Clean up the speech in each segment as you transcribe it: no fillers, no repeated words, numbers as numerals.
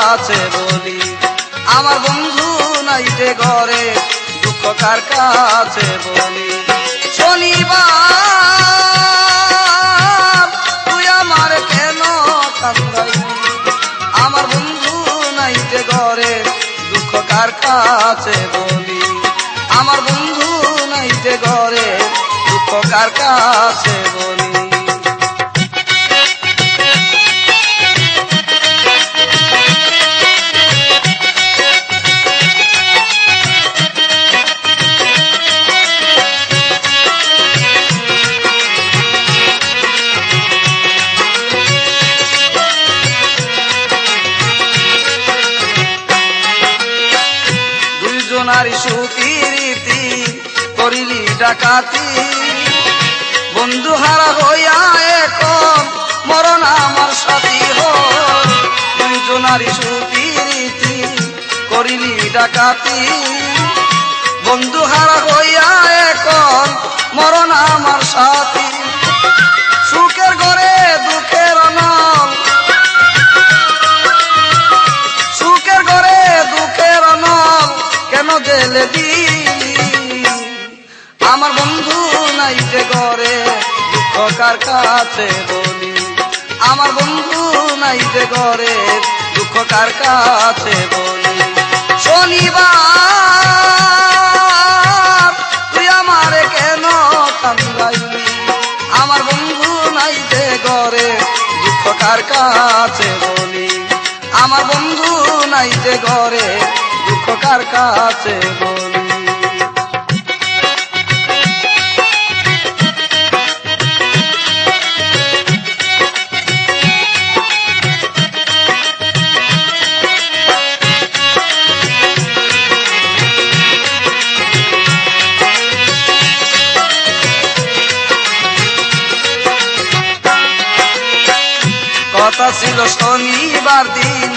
কাছে বলি, আমার বন্ধু নাই যে ঘরে দুঃখ কার কাছে বলি। শনিবার তুই আমার কেন কান্দাইলি, আমার বন্ধু নাই যে ঘরে দুঃখ কার কাছে বলি, আমার বন্ধু নাই যে ঘরে দুঃখ কার কাছে বলি। দুইজনারি সুপিরিতি করিলি ডাকাতি, বন্ধু হারা হইয়া এখন মরণ আমার সাথী হয়। দুইজনারি সুপিরিতি করিলি ডাকাতি, বন্ধু হারা হইয়া এখন মরণ আমার সাথী। সুখের ঘরে দুঃখের অনল, সুখের ঘরে দুঃখের অনল কেন জেলে দিলি, আমার বন্ধু নাই যে ঘরে দুঃখ কার কাছে বলি, আমার বন্ধু নাই যে ঘরে দুঃখ কার কাছে বলি। শনিবার তুই আমারে কেন কান্দাইলি, আমার বন্ধু নাই যে ঘরে দুঃখ কার কাছে বলি, আমার বন্ধু নাই যে ঘরে দুঃখ কার কাছে বলি। কথা ছিল শনিবার দিন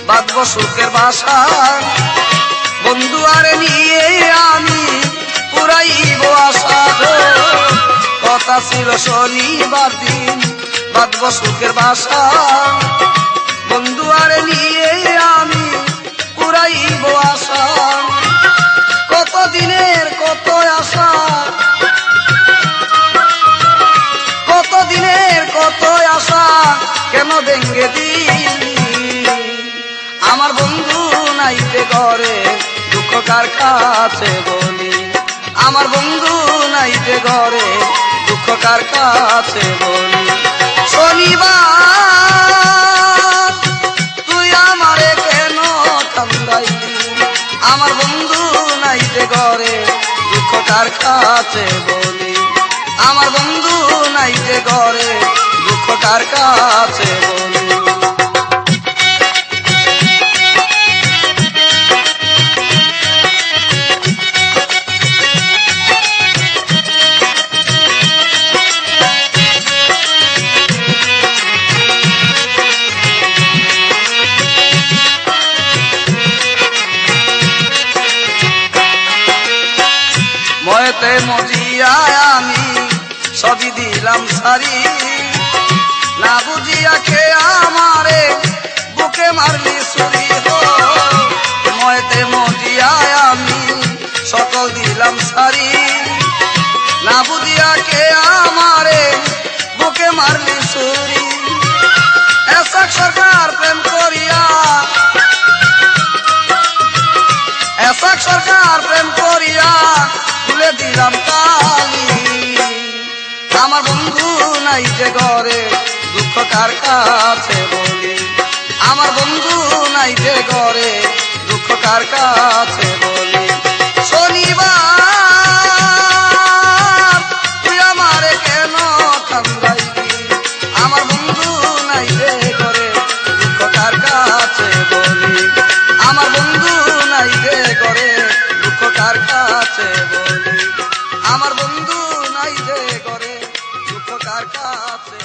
বাঁধব সুখের বাসা, বন্ধু আরে নিয়ে আমি পুরাইব আশা। কথা ছিল শনিবার দিন বাঁধব সুখের বাসা, বন্ধু আরে নিয়ে আমি পুরাইব আশা। কত দিনের কত আশা, কত দিনের কত আশা কেন ভেঙ্গে দিলি, আমার বন্ধু নাই যে ঘরে দুঃখ কার কাছে বলি, আমার বন্ধু নাই যে ঘরে দুঃখ কার কাছে বলি। শনিবার তুই আমারে কেন কান্দাইলি, আমার বন্ধু নাই যে ঘরে দুঃখ কার কাছে বলি, আমার বন্ধু নাই যে ঘরে দুঃখ কার কাছে বলি। ময়েতে মজিয়া আমি সবই দিলাম সারি, না বুঝিয়া কে আমারে বুকে মারলি ছুরি। ময়েতে মজিয়া আমি সকল দিলাম সারি, না বুঝিয়া কে আমারে বুকে মারলি ছুরি। এসাক সরকার প্রেম করিয়া, এসাক সরকার প্রেম করিয়া তুলে দিলাম তালি, আমার বন্ধু নাই যে ঘরে দুঃখ কার কাছে বলি, আমার বন্ধু নাই যে ঘরে দুঃখ কার কাছে বলি। শনিবার তুই আমারে কেন কান্দাইলি, আমার বন্ধু নাই যে ঘরে দুঃখ কার কাছে বলি, আমার বন্ধু নাই যে ঘরে দুঃখ কার কাছে বলি, আমার বন্ধু নাই যে ঘরে দুঃখ কার কাছে।